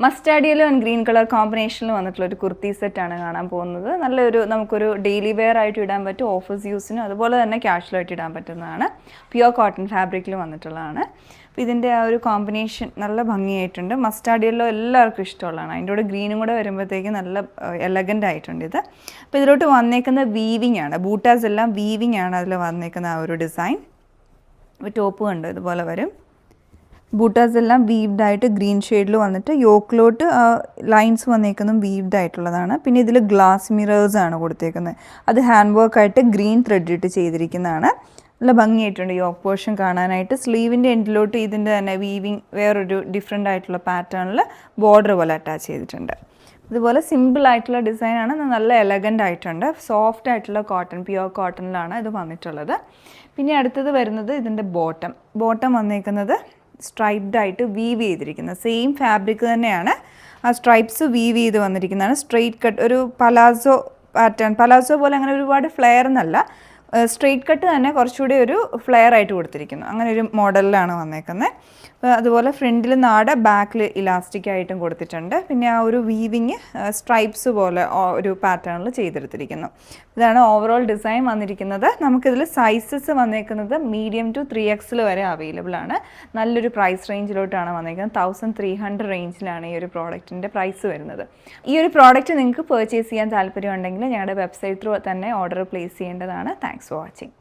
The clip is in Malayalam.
Mustard yellow and green colour കോമ്പിനേഷനിൽ വന്നിട്ടുള്ള ഒരു കുർത്തി സെറ്റാണ് കാണാൻ പോകുന്നത്. നല്ലൊരു നമുക്കൊരു ഡെയിലി വെയർ ആയിട്ട് ഇടാൻ പറ്റും, ഓഫീസ് യൂസിനും അതുപോലെ തന്നെ ക്യാഷ്വലായിട്ട് ഇടാൻ പറ്റുന്നതാണ്. പ്യുവർ കോട്ടൺ ഫാബ്രിക്കിൽ വന്നിട്ടുള്ളതാണ്. അപ്പോൾ ഇതിൻ്റെ ആ ഒരു കോമ്പിനേഷൻ നല്ല ഭംഗിയായിട്ടുണ്ട്. മസ്റ്റാർഡ് യെല്ലോ എല്ലാവർക്കും ഇഷ്ടമുള്ളതാണ്. അതിൻ്റെ കൂടെ ഗ്രീനും കൂടെ വരുമ്പോഴത്തേക്ക് നല്ല എലഗൻ്റ് ആയിട്ടുണ്ട് ഇത്. അപ്പോൾ ഇതിലോട്ട് വന്നേക്കുന്ന വീവിങ് ആണ്, ബൂട്ടാസ് എല്ലാം വീവിങ് ആണ് അതിൽ വന്നേക്കുന്ന ആ ഒരു ഡിസൈൻ. അപ്പോൾ ടോപ്പ് കണ്ട് ഇതുപോലെ വരും. ബൂട്ടാസ് എല്ലാം വീവ്ഡ് ആയിട്ട് ഗ്രീൻ ഷെയ്ഡിൽ വന്നിട്ട് യോക്കിലോട്ട് ലൈൻസ് വന്നേക്കുന്നതും വീവ്ഡ് ആയിട്ടുള്ളതാണ്. പിന്നെ ഇതിൽ ഗ്ലാസ് മിറേഴ്സ് ആണ് കൊടുത്തേക്കുന്നത്. അത് ഹാൻഡ് വർക്കായിട്ട് ഗ്രീൻ ത്രെഡ് ഇട്ട് ചെയ്തിരിക്കുന്നതാണ്. നല്ല ഭംഗിയായിട്ടുണ്ട് യോക്ക് പോർഷൻ കാണാനായിട്ട്. സ്ലീവിൻ്റെ എൻഡിലോട്ട് ഇതിൻ്റെ തന്നെ വീവിങ് വേറൊരു ഡിഫറെൻ്റ് ആയിട്ടുള്ള പാറ്റേണിൽ ബോർഡർ പോലെ അറ്റാച്ച് ചെയ്തിട്ടുണ്ട്. ഇതുപോലെ സിമ്പിൾ ആയിട്ടുള്ള ഡിസൈനാണ്, നല്ല എലഗൻ്റ് ആയിട്ടുണ്ട്. സോഫ്റ്റ് ആയിട്ടുള്ള കോട്ടൺ, പ്യുവർ കോട്ടണിലാണ് ഇത് വന്നിട്ടുള്ളത്. പിന്നെ അടുത്തത് വരുന്നത് ഇതിൻ്റെ ബോട്ടം വന്നേക്കുന്നത് സ്ട്രൈപ്ഡ് ആയിട്ട് വീവ് ചെയ്തിരിക്കുന്നത് സെയിം ഫാബ്രിക് തന്നെയാണ്. ആ സ്ട്രൈപ്സ് വീവ് ചെയ്ത് വന്നിരിക്കുന്നതാണ്. സ്ട്രെയിറ്റ് കട്ട്, ഒരു പലാസോ പാറ്റേൺ, പലാസോ പോലെ അങ്ങനെ ഒരുപാട് ഫ്ലെയർ എന്നല്ല, സ്ട്രെയിറ്റ് കട്ട് തന്നെ കുറച്ചുകൂടി ഒരു ഫ്ലെയർ ആയിട്ട് കൊടുത്തിരിക്കുന്നു. അങ്ങനെ ഒരു മോഡലിലാണ് വന്നേക്കുന്നത്. അതുപോലെ ഫ്രണ്ടിൽ നാട, ബാക്കിൽ ഇലാസ്റ്റിക് ആയിട്ടും കൊടുത്തിട്ടുണ്ട്. പിന്നെ ആ ഒരു വീവിങ് സ്ട്രൈപ്സ് പോലെ ഒരു പാറ്റേണിൽ ചെയ്തെടുത്തിരിക്കുന്നു. ഇതാണ് ഓവറോൾ ഡിസൈൻ വന്നിരിക്കുന്നത്. നമുക്കിതിൽ സൈസസ് വന്നേക്കുന്നത് മീഡിയം ടു 3XL വരെ അവൈലബിൾ ആണ്. നല്ലൊരു പ്രൈസ് റേഞ്ചിലോട്ടാണ് വന്നേക്കുന്നത്. 1300 റേഞ്ചിലാണ് ഈ ഒരു പ്രോഡക്റ്റിൻ്റെ പ്രൈസ് വരുന്നത്. ഈ ഒരു പ്രോഡക്റ്റ് നിങ്ങൾക്ക് പർച്ചേസ് ചെയ്യാൻ താല്പര്യമുണ്ടെങ്കിൽ ഞങ്ങളുടെ വെബ്സൈറ്റ് ത്രൂ തന്നെ ഓർഡർ പ്ലേസ് ചെയ്യേണ്ടതാണ്. Thanks for watching.